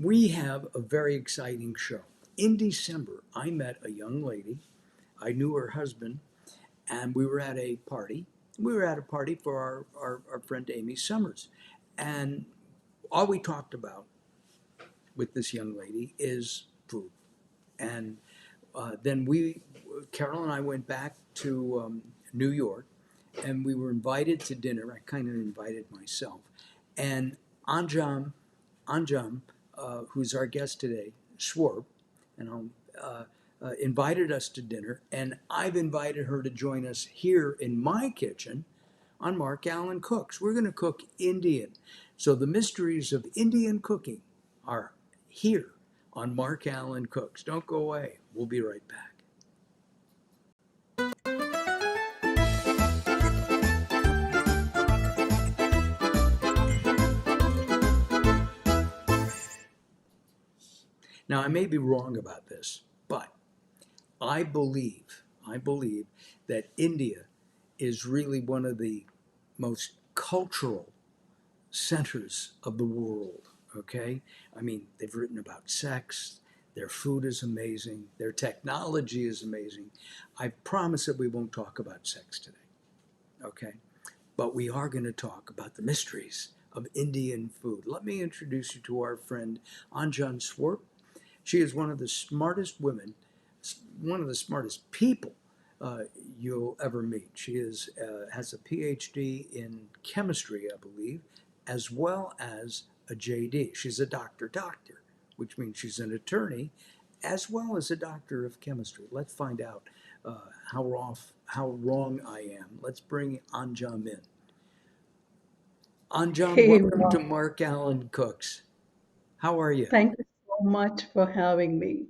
We have a very exciting show. In December, I met a young lady. I knew her husband, and we were at a party. We were at a party for our friend Amy Summers. And all we talked about with this young lady is food. And then Carol and I went back to New York, and we were invited to dinner. I kind of invited myself. And Anjum, Anjum, who's our guest today, Swaroop, and invited us to dinner. And I've invited her to join us here in my kitchen on Mark Alyn Cooks. We're going to cook Indian. So the mysteries of Indian cooking are here on Mark Alyn Cooks. Don't go away. We'll be right back. Now, I may be wrong about this, but I believe that India is really one of the most cultural centers of the world. Okay, I mean, they've written about sex. Their food is amazing. Their technology is amazing. I promise that we won't talk about sex today. Okay, but we are going to talk about the mysteries of Indian food. Let me introduce you to our friend Anjum Swaroop. She is one of the smartest women, one of the smartest people you'll ever meet. She has a Ph.D. in chemistry, I believe, as well as a J.D. She's a doctor, which means she's an attorney, as well as a doctor of chemistry. Let's find out how wrong I am. Let's bring Anjum in. Anjum, Hey, welcome to Mark. Mark Alyn Cooks. How are you? Thank you so much for having me.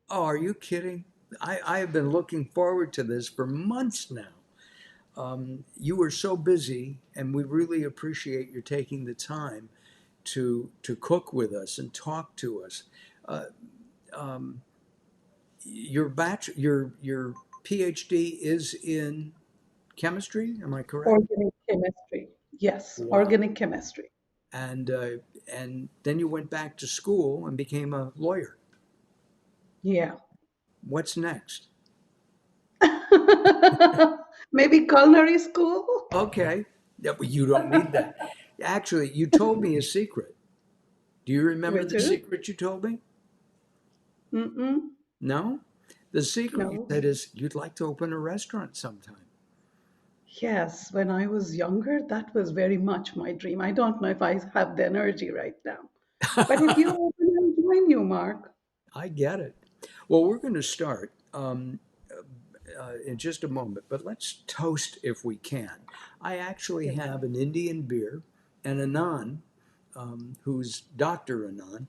Oh, are you kidding? I have been looking forward to this for months now. You were so busy, and we really appreciate your taking the time to cook with us and talk to us. Uh, um, your PhD is in chemistry, am I correct? Organic chemistry. Yes, Wow. organic chemistry. And then you went back to school and became a lawyer. Yeah. What's next? Maybe culinary school? Okay. Yeah, but you don't need that. Actually, you told me a secret. Do you remember Which the is? secret you told me? Mm-mm. No? The secret you No. said is you'd like to open a restaurant sometime. Yes, when I was younger, that was very much my dream. I don't know if I have the energy right now. But if you open, I'll join you, Mark. I get it. Well, we're going to start in just a moment, but let's toast if we can. I actually Yes. have an Indian beer and Anand, who's Dr. Anand,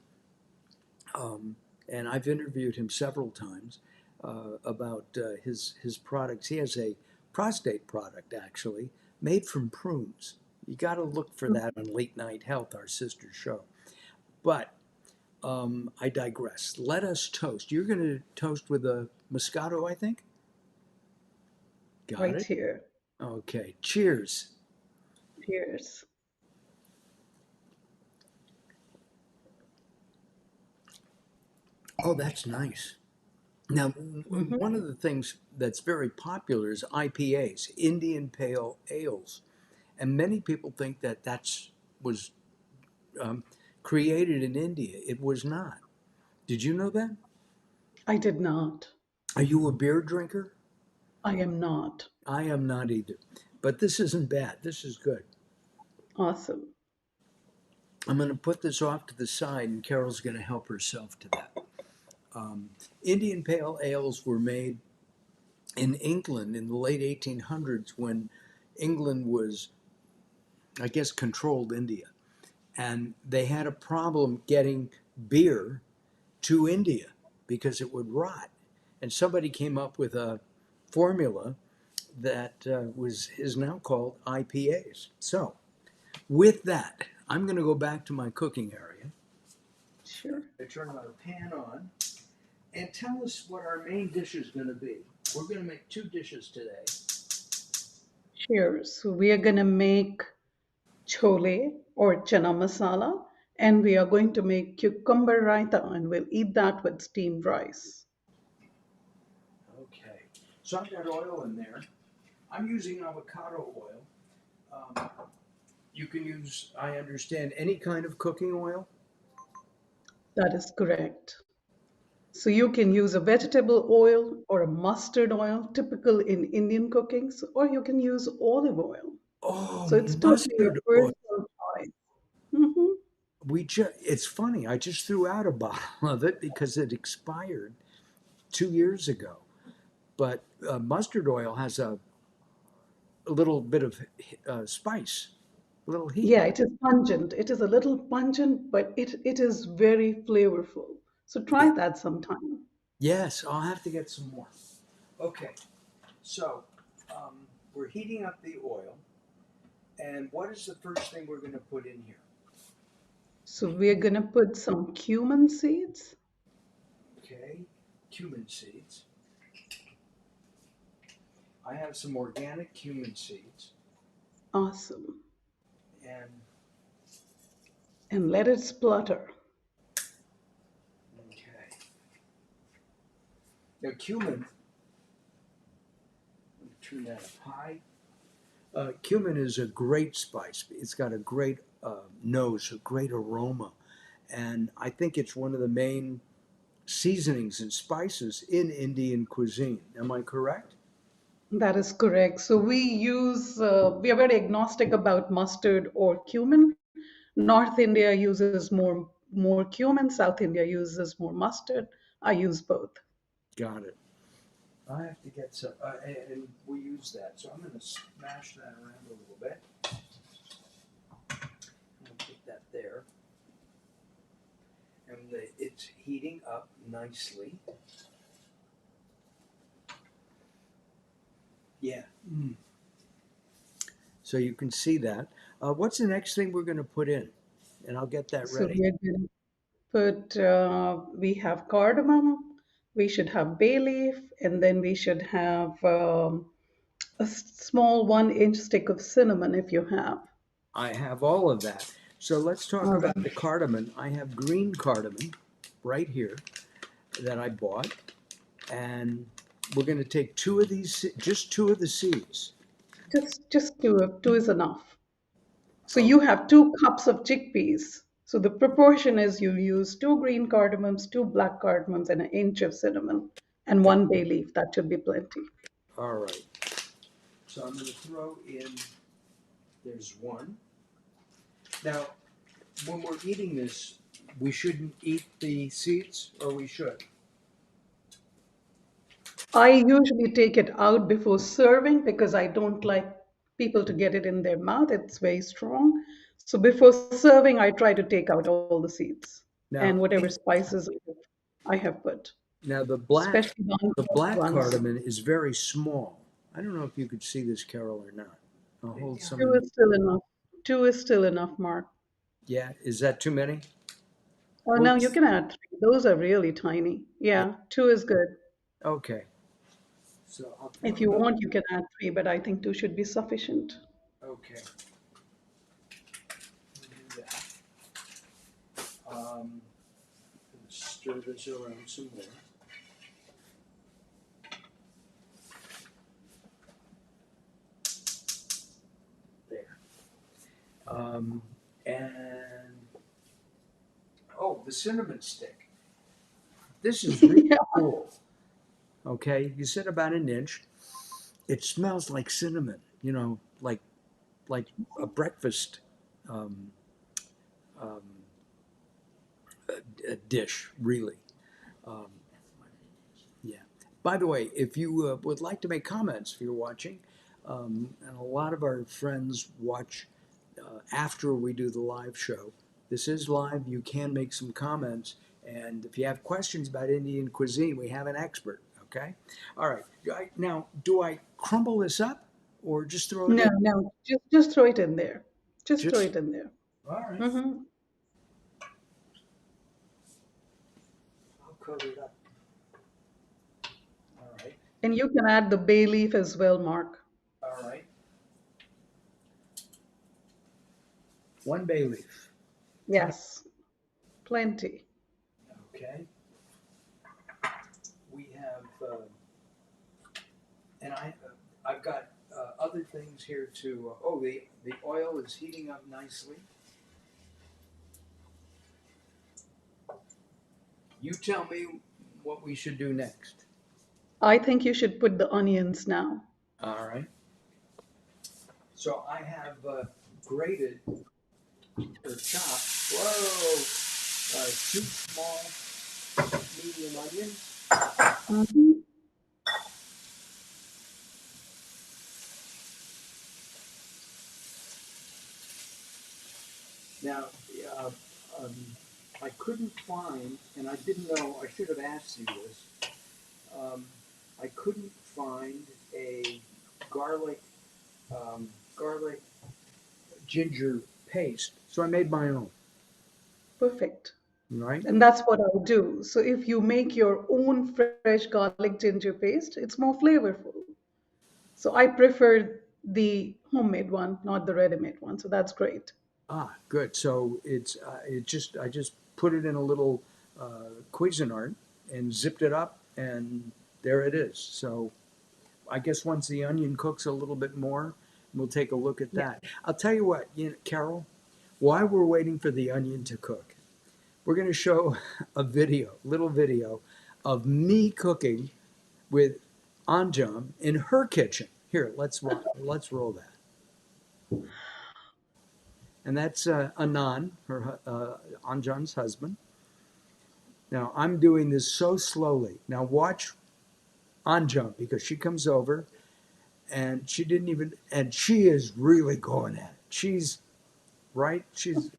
and I've interviewed him several times about his products. He has a prostate product actually made from prunes. You got to look for that on Late Night Health, our sister show. But I digress. Let us toast. You're going to toast with a Moscato, I think. Got Right it. here. Okay. Cheers. Cheers. Oh, that's nice. Now, Mhm. one of the things that's very popular is IPAs, Indian Pale Ales, and many people think that that's was um, created in India. It was not. Did you know that? I did not. Are you a beer drinker? I am not. I am not either. But this isn't bad. This is good. Awesome. I'm going to put this off to the side, and Carol's going to help herself to that. Indian Pale Ales were made in England in the late 1800s when England was, I guess, controlled India. And they had a problem getting beer to India because it would rot. And somebody came up with a formula that is now called IPAs. So, with that, I'm going to go back to my cooking area. Sure. I turn our pan on and tell us what our main dish is going to be. We're going to make two dishes today. Sure. So we are gonna make chole or chana masala, And we are going to make cucumber raita, and we'll eat that with steamed rice. Okay. So I've got oil in there. I'm using avocado oil. Um, you can use, I understand, any kind of cooking oil. That is correct. So you can use a vegetable oil or a mustard oil, typical in Indian cookings, or you can use olive oil. Oh, So it's totally your mustard oil. personal choice. Mhm. It's funny. I just threw out a bottle of it because it expired 2 years ago. But mustard oil has a little bit of spice, a little heat. Yeah, it is pungent. It is a little pungent, but it is very flavorful. So Yeah. try that sometime. Yes, I'll have to get some more. Okay, so we're heating up the oil, and what is the first thing we're going to put in here? So we're gonna put some cumin seeds. Okay, cumin seeds. I have some organic cumin seeds, Awesome. and And let it splutter. okay. Now, cumin, let me turn that up high. Cumin is a great spice. It's got a great nose, a great aroma, and I think it's one of the main seasonings and spices in Indian cuisine. Am I correct? That is correct. So we are very agnostic about mustard or cumin. North India uses more cumin, South India uses more mustard. I use both. Got it. I have to get some, and we use that. So I'm going to smash that around a little bit. I'm going to put that there, and it's heating up nicely. Yeah. Mm. So you can see that. What's the next thing we're going to put in? And I'll get that So ready. we are going to put we have cardamom, we should have bay leaf, and then we should have small 1 inch stick of cinnamon if you have. I have all of that. So let's talk All about right. the cardamom. I have green cardamom right here that I bought, and we're going to take two of these, just two of the seeds. Just two is enough. So Oh, you have 2 cups of chickpeas. So the proportion is you use 2 green cardamoms, 2 black cardamoms, and 1 inch of cinnamon, and got, 1 bay leaf. That should be plenty. all right. So I'm going to throw in, there's one. Now, when we're eating this, we shouldn't eat the seeds, or we should? I usually take it out before serving because I don't like people to get it in their mouth. It's very strong. So before serving, I try to take out all the seeds and Now, whatever spices I have put, now especially the the uncooked black ones. cardamom is very small. I don't know if you could see this, Carol, or not. I'll hold some Two in. is still enough. Two is still enough, Mark. Yeah, is that too many? Oh, Well, no, you can add 3. Those are really tiny. yeah. Yeah, 2 is good. Okay. So I'll throw If you about. want, you can add 3, but I think 2 should be sufficient. Okay. We'll do that. Um, stir this around some more. There. Um, and oh, the cinnamon stick. This is really Yeah. cool. Okay, you said about an inch. It smells like cinnamon. Like a breakfast um, um, a dish, really. Um, yeah. By the way, if you would like to make comments, if you're watching, and a lot of our friends watch after we do the live show. This is live. You can make some comments, and if you have questions about Indian cuisine, we have an expert. Okay. All right. Now, do I crumble this up or just throw it No, in? no, just throw it in there. Just throw Just it in there. all right. Hmm. I'll cover it up. All right. And you can add the bay leaf as well, Mark. All right. One bay leaf. Tiny. Yes. Plenty. Okay. We have, and I've got other things here too. Oh, the oil is heating up nicely. You tell me what we should do next. I think you should put the onions now. All right. So I have grated or chopped. Whoa! Two small medium onions. Mhm. Now, uh, um, I couldn't find, and I didn't know. I should have asked you this. Um, I couldn't find a garlic garlic ginger paste, so I made my own. Perfect. Right? And that's what I do. So if you make your own fresh garlic ginger paste, it's more flavorful. So I prefer the homemade one, not the ready-made one. So that's great. Ah, good. So it just I just put it in a little Cuisinart and zipped it up, and there it is. So I guess once the onion cooks a little bit more, we'll take a look at Yeah. that. I'll tell you what, Carol, while we're waiting for the onion to cook, we're going to show a video, little video of me cooking with Anjum in her kitchen. Here, let's roll that. And that's Anand, Anjan's husband. Now I'm doing this so slowly. Now watch Anjum because she comes over and she didn't even, and she is really going at it. She's right. She's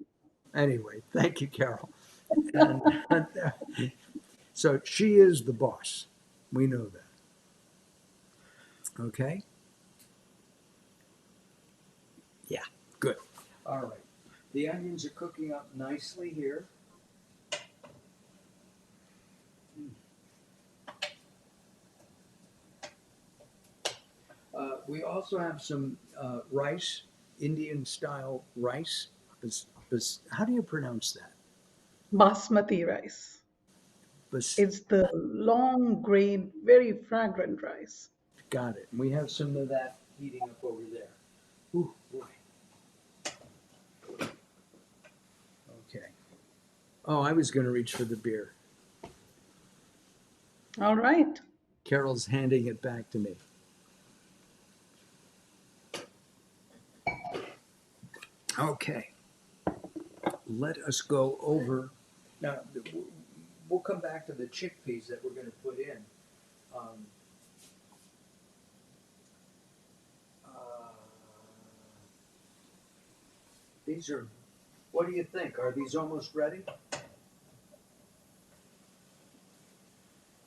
anyway. Thank you, Carol. And so she is the boss. We know that. Okay. Yeah. Good. All right. The onions are cooking up nicely here. We also have some rice, Indian style rice. How do you pronounce that? Basmati rice. Bas, It's the long grain, very fragrant rice. got it. We have some of that heating up over there. Ooh, boy. Okay. Oh, I was going to reach for the beer. All right. Carol's handing it back to me. Okay. Let us go over. Now, we'll come back to the chickpeas that we're going to put in. Um, uh, these are, what do you think? Are these almost ready?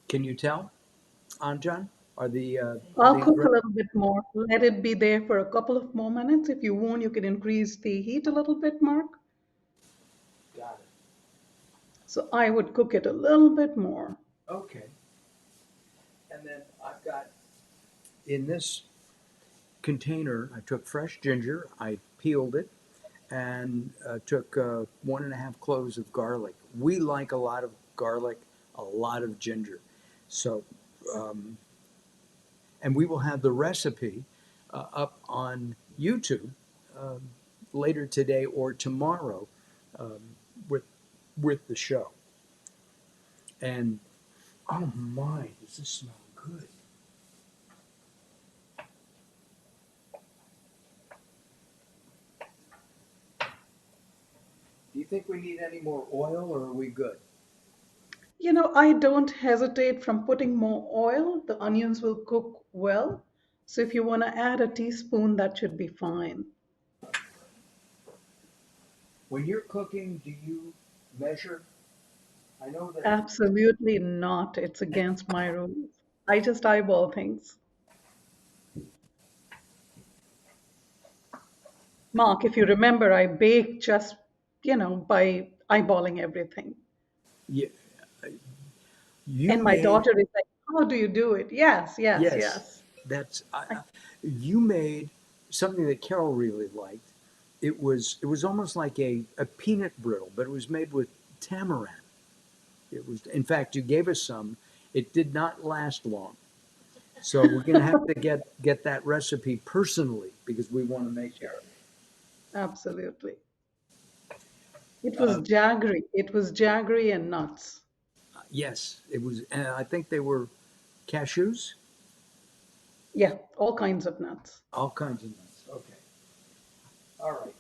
Can you tell, Anjan? Are I'll these cook a ready? little bit more. Let it be there for a couple of more minutes. If you want, you can increase the heat a little bit, Mark. Got it. So I would cook it a little bit more. Okay. And then I've got in this container, I took fresh ginger, I peeled it, and took 1.5 cloves of garlic. We like a lot of garlic, a lot of ginger. So, um, and we will have the recipe up on YouTube um, later today or tomorrow um, with the show. And oh my, does this smell good? Do you think we need any more oil or are we good? I don't hesitate from putting more oil. The onions will cook well. So if you want to add a teaspoon, that should be fine. When you're cooking, do you measure? I know that. Absolutely not. It's against my rules. I just eyeball things. Mark, if you remember, I bake just, by eyeballing everything. you, you And my made daughter is like, how do you do it? Yes, yes, yes, yes. you made something that Carol really liked. It was almost like a peanut brittle, but it was made with tamarind. It was, in fact, you gave us some. It did not last long. So we're going to have to get that recipe personally because we want to make it. Sure. Absolutely. It was Uh, jaggery. It was jaggery and nuts. yes, it was. I think they were cashews, Yeah, all kinds of nuts. all kinds of nuts. Okay, all right.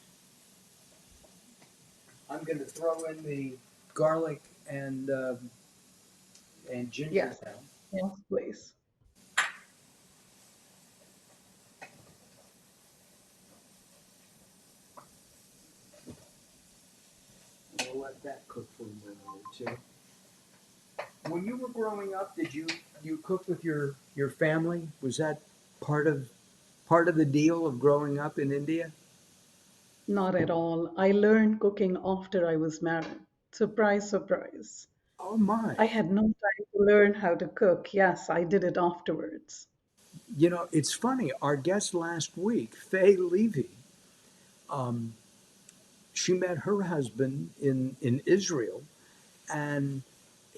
I'm going to throw in the garlic and ginger Yes. now. Yes, please. We'll let that cook for a minute or two. When you were growing up, did you cook with your family? Was that part of part of the deal of growing up in India? Not at all. I learned cooking after I was married. Surprise, surprise. Oh my. I had no time to learn how to cook. Yes, I did it afterwards. You know, it's funny. Our guest last week, Faye Levy, um, she met her husband in Israel, and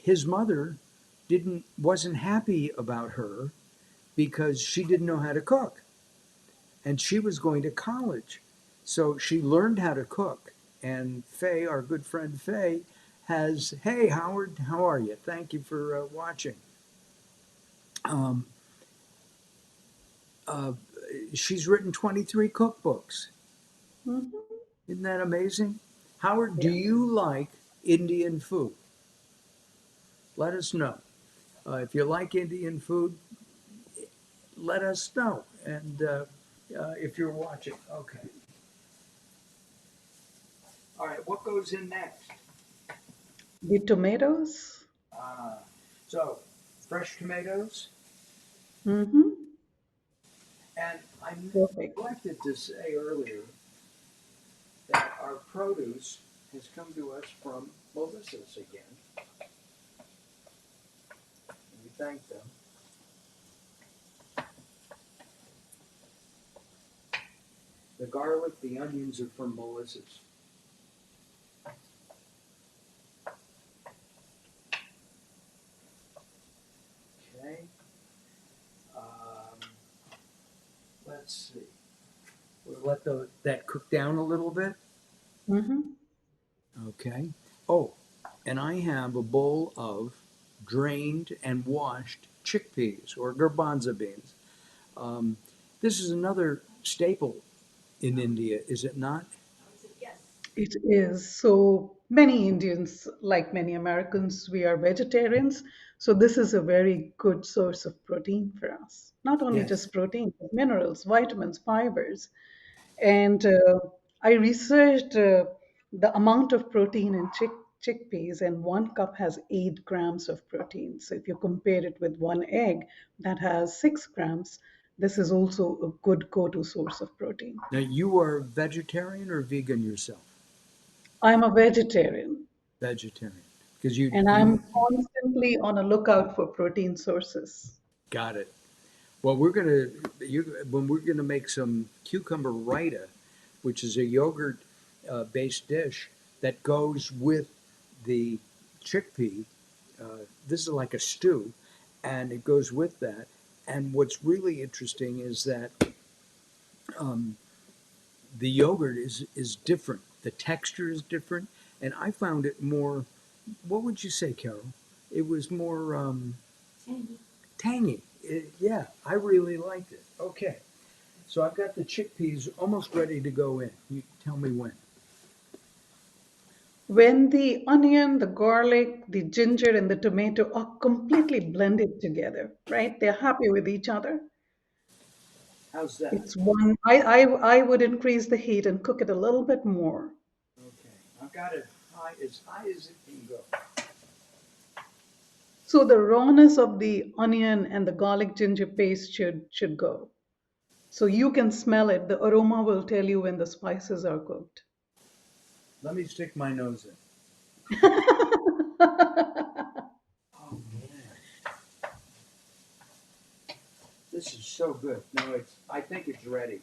his mother didn't wasn't happy about her because she didn't know how to cook, and she was going to college, so she learned how to cook. And Faye, our good friend Faye, has hey Howard, how are you? Thank you for watching. Um, uh, she's written 23 cookbooks. Hmm. Isn't that amazing? Howard, do Yeah. you like Indian food? Let us know. If you like Indian food, let us know. And if you're watching, okay. All right, what goes in next? The tomatoes. Uh, so, fresh tomatoes. Hmm. And I Perfect. neglected to say earlier that our produce has come to us from Melissa's again. And we thank them. The garlic, the onions are from Melissa's. Okay. Um, let's see. We'll let that cook down a little bit. Hmm. Okay. Oh, and I have a bowl of drained and washed chickpeas or garbanzo beans. Um, this is another staple in India, is it not? It is. So many Indians, like many Americans, we are vegetarians. So this is a very good source of protein for us. Not only Yes. just protein, but minerals, vitamins, fibers. And I researched the amount of protein in chickpeas, and 1 cup has 8 grams of protein. So if you compare it with one egg that has 6 grams, this is also a good go-to source of protein. Now, you are vegetarian or vegan yourself? I'm a vegetarian. Vegetarian. Because you, And you I'm constantly on a lookout for protein sources. got it. Well, when we're gonna make some cucumber raita, which is a yogurt based dish that goes with the chickpea. This is like a stew, and it goes with that. And what's really interesting is that um, the yogurt is different. The texture is different, and I found it more. What would you say, Carol? It was more tangy. Yeah, I really liked it. Okay. So I've got the chickpeas almost ready to go in. You tell me when. When the onion, the garlic, the ginger, and the tomato are completely blended together, right? They're happy with each other. How's that? It's one. I would increase the heat and cook it a little bit more. Okay. I've got it high as it can go. So the rawness of the onion and the garlic ginger paste should go. So you can smell it. The aroma will tell you when the spices are cooked. Let me stick my nose in. Oh man, this is so good. No, I think it's ready.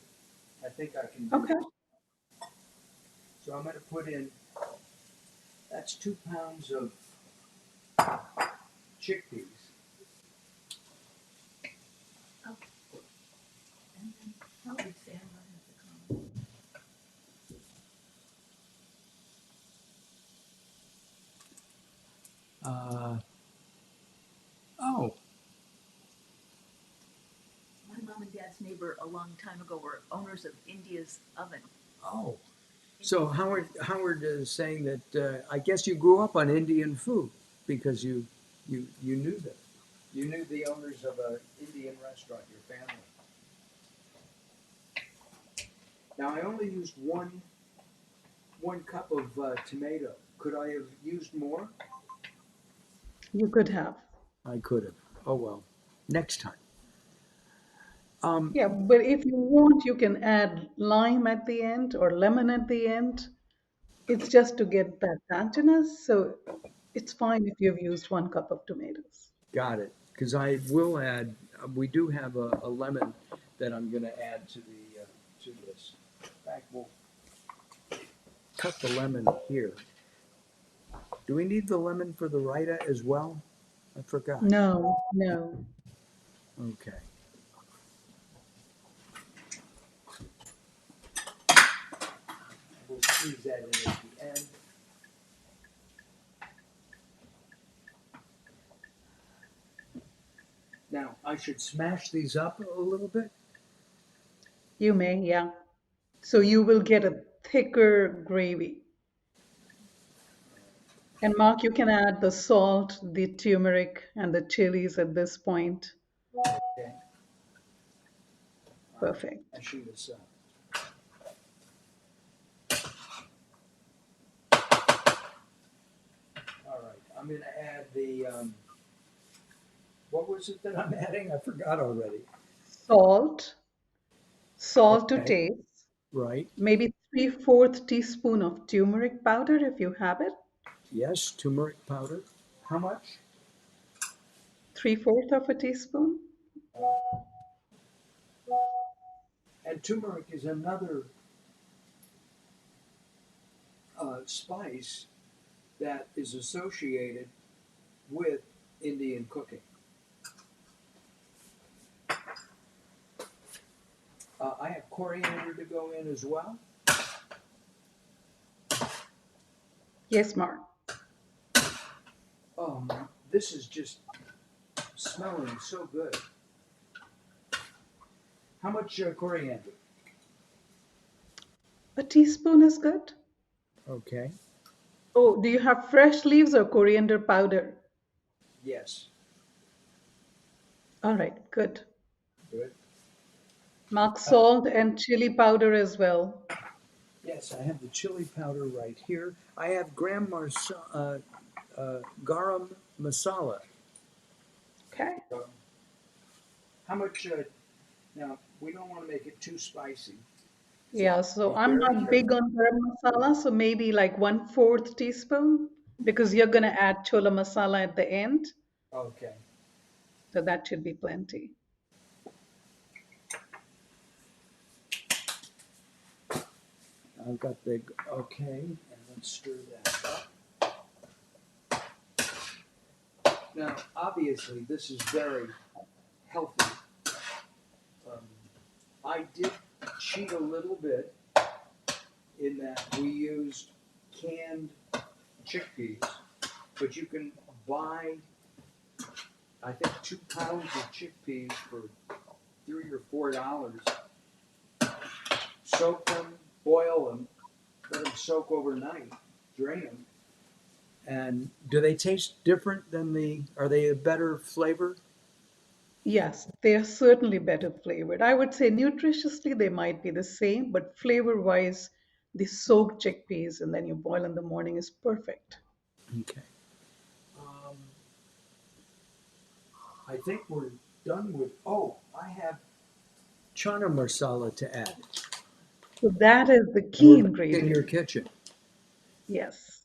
I think I can do Okay. this. So I'm going to put in that That's 2 pounds of chickpeas. Oh, and then how would Sam run at the comment? Uh, oh, My mom and dad's neighbor a long time ago were owners of India's Oven. oh. So Howard is saying that I guess you grew up on Indian food because you knew them. You knew the owners of an Indian restaurant, your family. Now I only used one cup of tomato. Could I have used more? You could have. I could have. Oh well, next time. Um, Yeah, but if you want, you can add lime at the end or lemon at the end. It's just to get that tanginess, so it's fine if you've used 1 cup of tomatoes. got it. Because I will add. We do have a lemon that I'm going to add to the to this. In fact, we'll cut the lemon here. Do we need the lemon for the raita as well? I forgot. No, no. Okay. We'll squeeze that in at the end. Now, I should smash these up a little bit. You may, yeah. So you will get a thicker gravy. And Mark, you can add the salt, the turmeric, and the chilies at this point. Okay. I'm Perfect. mashing this up. All right. I'm going to add the. What was it that I'm adding? I forgot already. Salt, salt to Okay. taste, Right. maybe 3/4 teaspoon of turmeric powder if you have it. Yes. Turmeric powder. How much? 3/4 of a teaspoon. And turmeric is another spice that is associated with Indian cooking. I have coriander to go in as well. Yes, Mark. This is just smelling so good. How much coriander? A teaspoon is good. Okay. Oh, do you have fresh leaves or coriander powder? Yes. All right, good. Good. Mark salt and chili powder as well. Yes, I have the chili powder right here. I have garam masala. Okay. How much? Now we don't want to make it too spicy, so Yeah, so be I'm very not big careful. on garam masala, so maybe like 1/4 teaspoon because you're gonna add chola masala at the end, Okay. so that should be plenty. I've got the okay, and let's stir that up. Now, obviously, this is very healthy. Um, I did cheat a little bit in that we used canned chickpeas, but you can buy, I think, 2 pounds of chickpeas for $3 or $4. Soak them, boil them, let them soak overnight, drain them. And do they taste different than the? Are they a better flavor? Yes, they are certainly better flavored. I would say nutritiously they might be the same, but flavor-wise, the soaked chickpeas and then you boil in the morning is perfect. Okay. Um, I think we're done with. Oh, I have chana masala to add. So that is the key We're back in your ingredient. kitchen. Yes.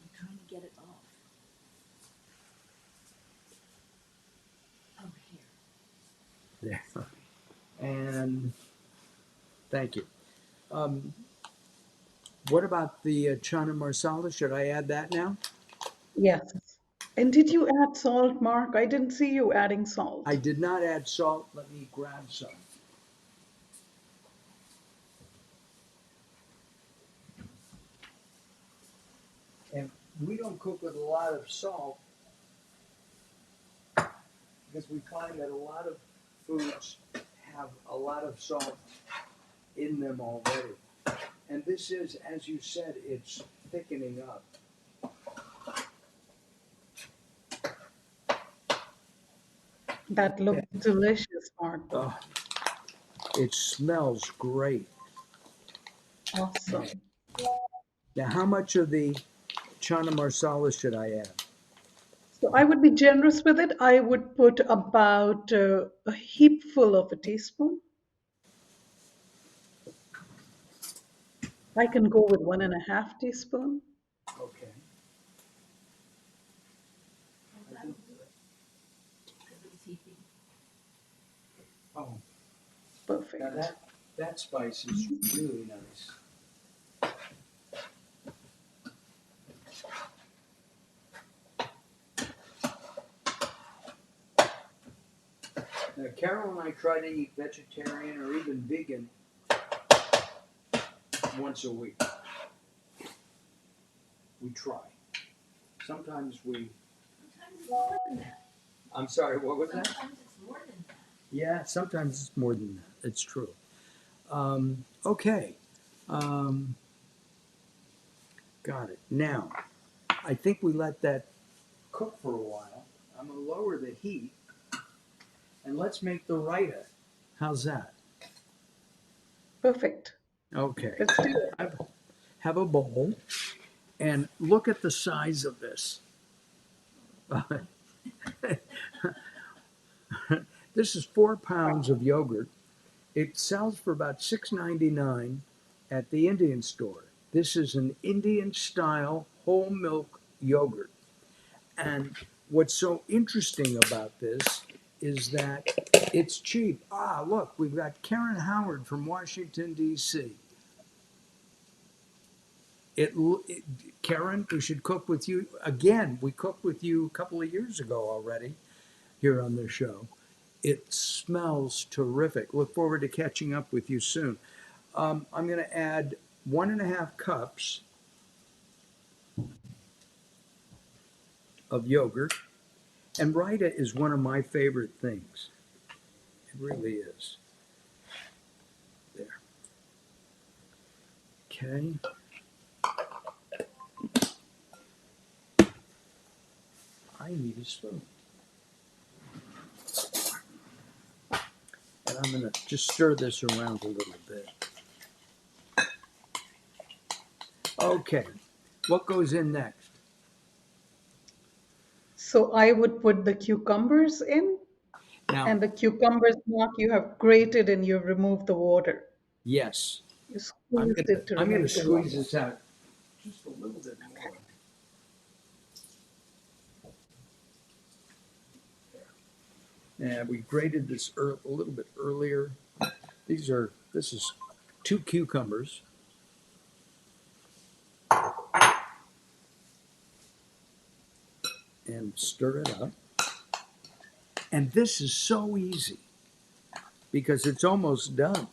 I'm trying to get it off. Oh, here. There. And Thank you. Um, what about the chana masala? Should I add that now? Yes. And did you add salt, Mark? I didn't see you adding I salt. did not add salt. Let me grab some. And we don't cook with a lot of salt because we find that a lot of foods have a lot of salt in them already. And this is, as you said, it's thickening up. That Okay. looks delicious, Mark. Oh, it smells great. Awesome. Now, how much of the chana masala should I add? So I would be generous with it. I would put about a heapful of a teaspoon. I can go with 1.5 teaspoon. Okay. And that'll do it, because it was heaping. Oh, now Perfect. that spice is really nice. Now, Carol and I try to eat vegetarian or even vegan once a week. We try. Sometimes we. Sometimes it's more than that. I'm sorry. What was that? Sometimes it's more than that. Yeah, sometimes it's more than that. It's true. Okay. Um, got it. Now, I think we let that cook for a while. I'm going to lower the heat and let's make the raita. How's that? Perfect. Okay. Let's do it. Have a bowl and look at the size of this. This is 4 pounds of yogurt. It sells for about $6.99 at the Indian store. This is an Indian style whole milk yogurt. And what's so interesting about this is that it's cheap. Ah, look, we've got Karen Howard from Washington, D.C. It, it, Karen, we should cook with you again. We cooked with you a couple of years ago already here on the show. It smells terrific. Look forward to catching up with you soon. I'm going to add 1.5 cups of yogurt, and raita is one of my favorite things. It really is. There. Okay. I need a spoon. And I'm going to just stir this around a little bit. Okay. What goes in next? So I would put the cucumbers in, Now, and the cucumbers, Mark, you have grated and you've removed the water. yes, You squeezed it to I'm gonna remove the squeeze water. this out just a little bit more. And we grated this a little bit earlier. This is 2 cucumbers. And stir it up. And this is so easy because it's almost done.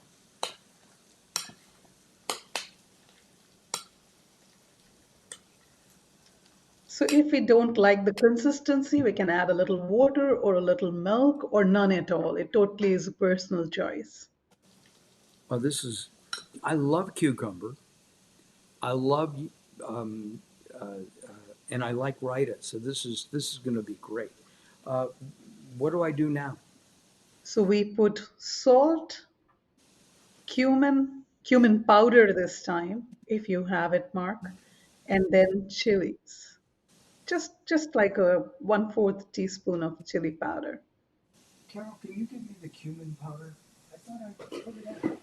So if we don't like the consistency, we can add a little water or a little milk or none at all. It totally is a personal choice. Oh, I love cucumber. I love, um, and I like raita. So this is going to be great. Uh, what do I do now? So we put salt, cumin powder this time, if you have it, Mark, and then chilies. Just like a 1/4 teaspoon of chili powder. Carol, can you give me the cumin powder? I thought I put it out.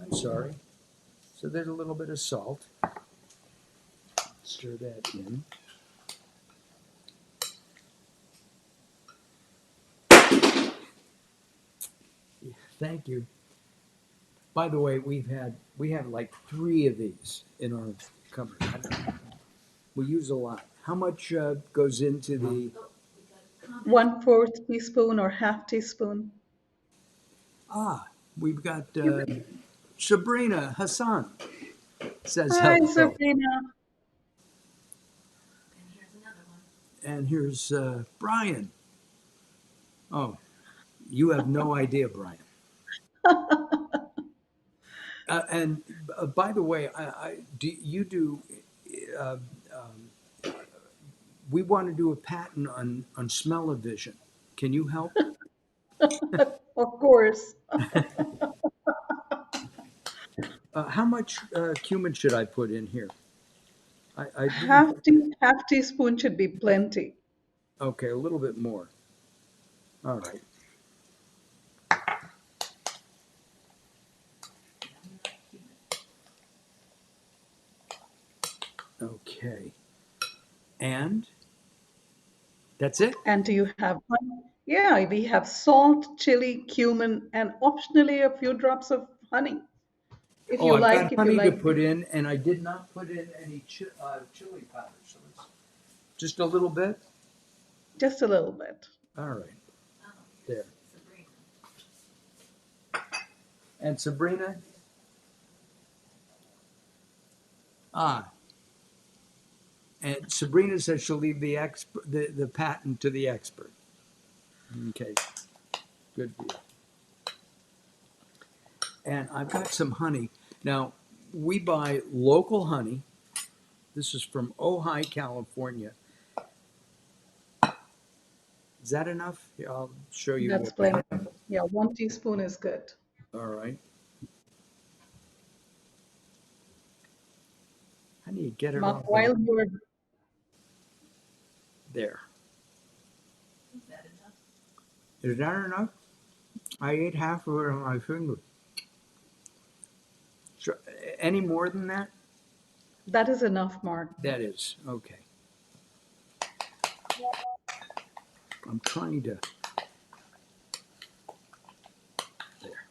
I'm sorry. So there's a little bit of salt. Stir that in. Thank you. By the way, we have like three of these in our cupboard. We use a lot. How much goes into the? Oh, we got a comment. 1/4 teaspoon or half teaspoon. Ah, we've got You can, Sabrina Hassan says hi, hello, Sabrina. And here's another one. and here's Brian. Oh, you have no idea, Brian. And by the way, I do you do? Uh, we want to do a patent on smell-o-vision. Can you help? Of course. How much cumin should I put in here? I didn't. Half teaspoon should be plenty. Okay, a little bit more. All right. Okay. And that's it? And do you have honey? Yeah, we have salt, chili, cumin, and optionally a few drops of honey. Oh, I've got If you honey to like, put in, and I did not put in any chili powder, so it's just a little bit. just a little bit. All right, Oh, there. Sabrina. And Sabrina? Ah, and Sabrina says she'll leave the patent to the expert. Okay, good deal. And I've got some honey. Now, we buy local honey. This is from Ojai, California. Is that enough? Here, I'll show you That's what we plenty. have. Yeah, 1 teaspoon is good. All right. How do you get it Mark, off of while you're there? Is that enough? Is that enough? I ate half of it on my finger. So, any more than that? that is enough, Mark. That is okay. I'm trying to. There.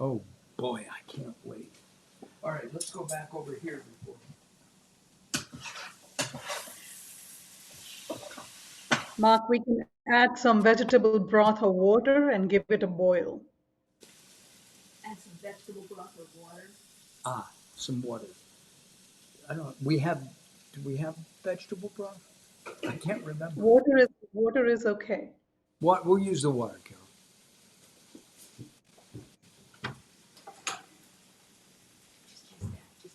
Oh boy, I can't wait. All right, let's go back over here before. Mark, we can add some vegetable broth or water and give it a boil. Add some vegetable broth or water. Ah, some water. I don't. We have. Do we have vegetable broth? I can't remember. Water is okay. What? We'll use the water, Carol. Just use that. Just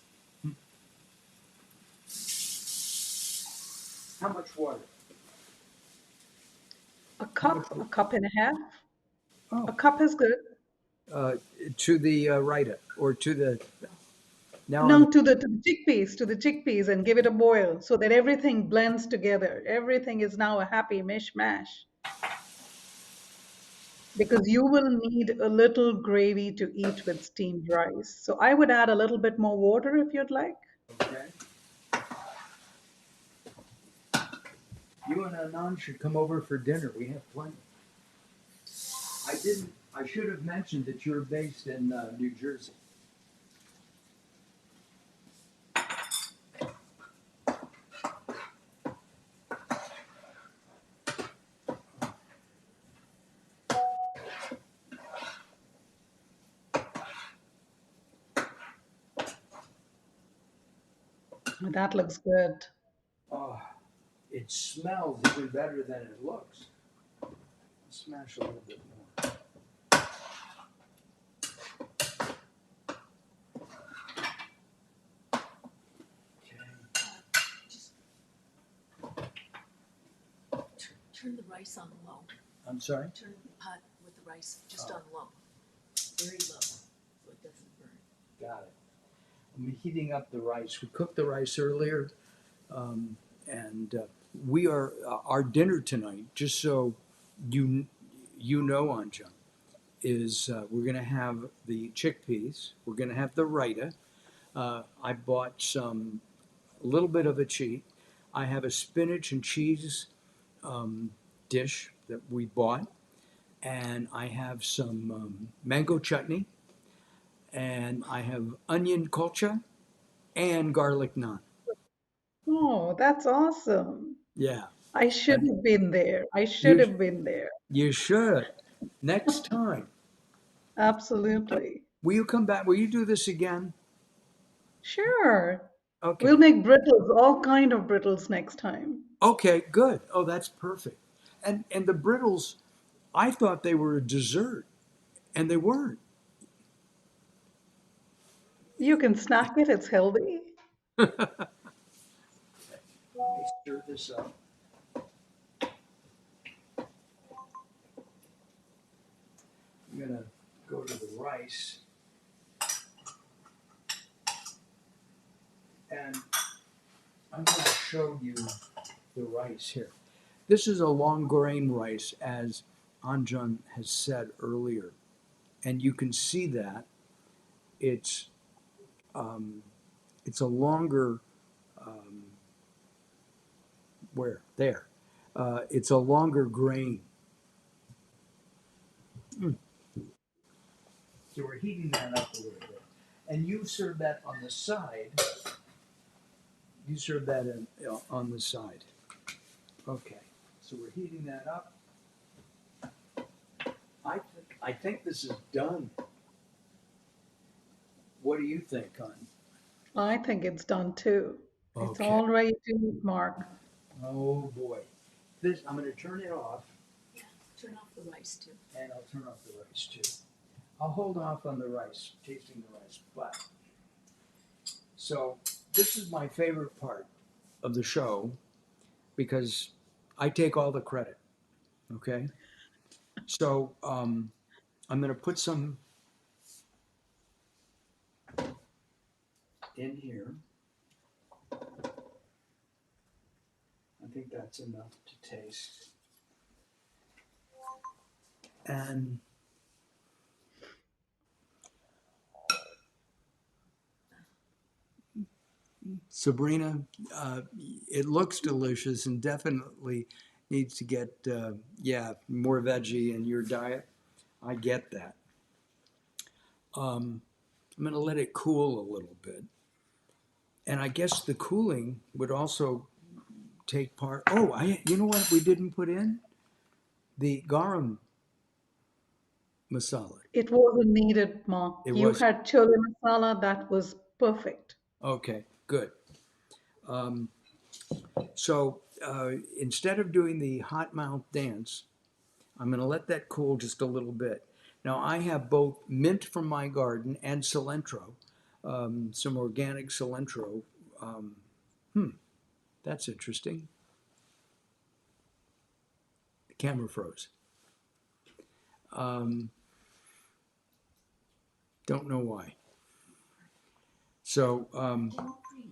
How much water? A cup and a half. Oh, A cup is good. uh, to the raita or to the. Now I'm. No, to the chickpeas, and give it a boil so that everything blends together. Everything is now a happy mishmash. Because you will need a little gravy to eat with steamed rice. So I would add a little bit more water if you'd like. Okay. You and Anand should come over for dinner. We have plenty. I didn't. I should have mentioned that you're based in New Jersey. That looks good. Oh, it smells even better than it looks. Smash a little bit more. Okay. just turn the rice on low. I'm sorry. Turn the pot with the rice just on low, very low, so it doesn't burn. Got it. I'm heating up the rice. We cooked the rice earlier, and we are our dinner tonight. Just so you you know, Anjum, is we're going to have the chickpeas. We're going to have the raita. I bought a little bit of a cheat. I have a spinach and cheese dish that we bought. and I have some mango chutney, and I have onion kolcha and garlic naan. Oh, that's awesome. Yeah, I should and have been there. I should you have been there. you should next time. Absolutely. Will you come back? Will you do this again? Sure. We'll Okay. make brittles, all kind of brittles next time. Okay, good. Oh, that's perfect. And the brittles, I thought they were a dessert, and they weren't. You can snack it, it's healthy. Let me stir this up. I'm gonna go to the rice, and I'm gonna show you the rice here. This is a long grain rice, as Anjum has said earlier, and you can see that it's um, it's a longer where there. It's a longer grain. Mm. So we're heating that up a little bit, and you serve that on the side. You serve that on the side. Okay. So we're heating that up. I think this is done. What do you think, hon? I think it's done too. It's Okay. all ready to eat, Mark. Oh boy. This I'm gonna turn it off, Yeah, turn off the rice too. and I'll turn off the rice too. I'll hold off on the rice, tasting the rice. But so this is my favorite part of the show because I take all the credit. Okay. So I'm gonna put some in here. I think that's enough to taste. And Sabrina, it looks delicious and definitely needs to get, yeah, more veggie in your diet. I get that. I'm going to let it cool a little bit. And I guess the cooling would also take part. Oh, you know what we didn't put in? The garam masala. It wasn't needed, Mark. It You was, had chole masala, that was perfect. okay, good. Um, so instead of doing the hot mouth dance, I'm going to let that cool just a little bit. Now, I have both mint from my garden and cilantro, some organic cilantro. Um, hmm, that's interesting. The camera froze. Um, don't know why. So Oh, breathe.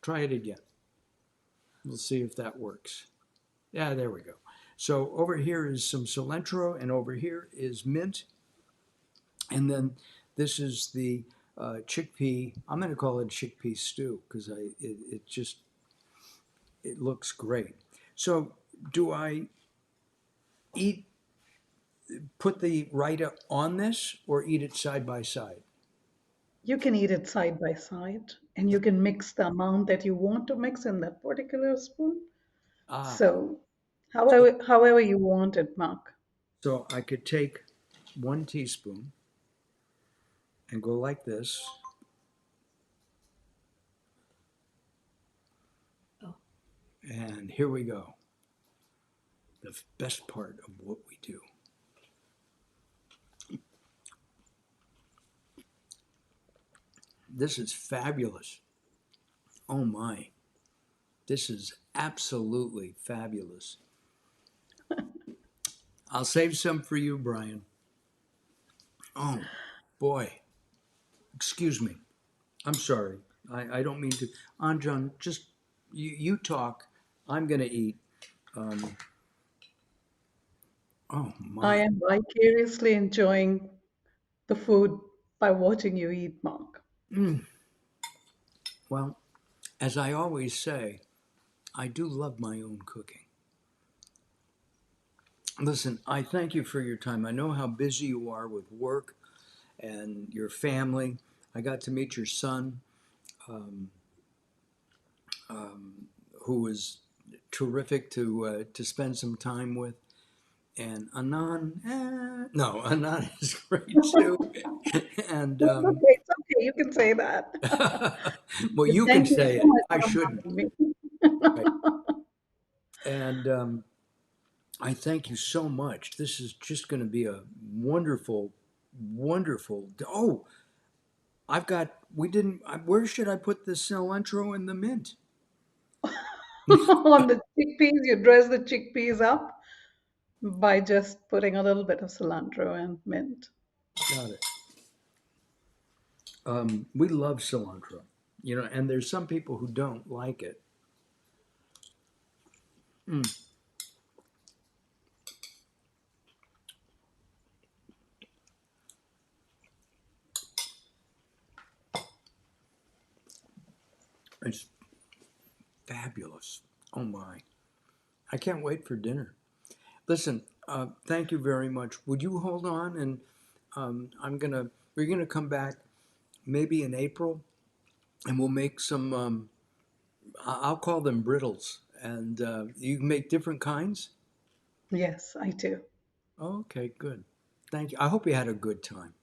try it again. We'll see if that works. Yeah, there we go. So over here is some cilantro, and over here is mint. And then this is the chickpea. I'm going to call it chickpea stew because it just it looks great. So do I eat put the raita on this or eat it side by side? You can eat it side by side, and you can mix the amount that you want to mix in that particular spoon. Ah, So, so, however you want it, Mark. so I could take 1 teaspoon and go like this, Oh, and here we go. The best part of what we do. This is fabulous. Oh my, this is absolutely fabulous. I'll save some for you, Brian. Oh boy, excuse me. I'm sorry. I don't mean to. Anjan, just you talk. I'm going to eat. Um, oh I my. am vicariously enjoying the food by watching you eat, Mark. Mm. Well, as I always say, I do love my own cooking. Listen, I thank you for your time. I know how busy you are with work and your family. I got to meet your son, um, um, who was terrific to spend some time with. And Anand, no, Anand is great too. And It's okay. It's okay. You can say that. well, you can Thank you say so it. much I for shouldn't. having Right. me. And I thank you so much. This is just going to be a wonderful, wonderful. Oh, I've got. We didn't. Where should I put the cilantro and the mint? On the chickpeas, you dress the chickpeas up by just putting a little bit of cilantro and mint. Got it. We love cilantro, and there's some people who don't like it. Mm, it's fabulous. Oh my! I can't wait for dinner. Listen, thank you very much. Would you hold on and we're gonna come back maybe in April, and we'll make some. I'll call them brittles, and you can make different kinds. Yes, I do. Okay, good. Thank you. I hope you had a good time.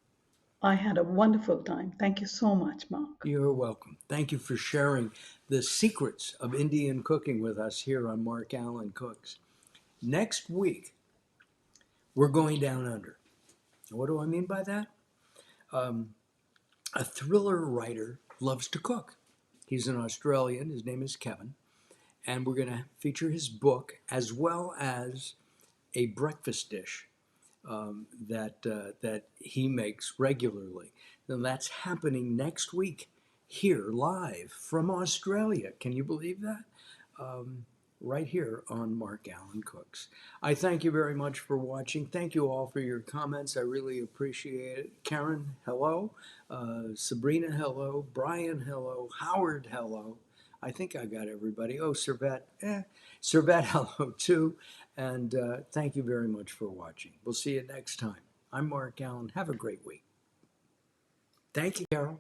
I had a wonderful time. Thank you so much, Mark. You're welcome. Thank you for sharing the secrets of Indian cooking with us here on Mark Allen Cooks. Next week, we're going down under. What do I mean by that? Um, a thriller writer loves to cook. He's an Australian. His name is Kevin. And we're going to feature his book as well as a breakfast dish that he makes regularly. And that's happening next week here live from Australia. Can you believe that? Um, right here on Mark Allen Cooks. I thank you very much for watching. Thank you all for your comments. I really appreciate it. Karen, hello. Sabrina, hello. Brian, hello. Howard, hello. I think I got everybody. Oh, Servet, hello too. And thank you very much for watching. We'll see you next time. I'm Mark Allen. Have a great week. Thank you, Carol.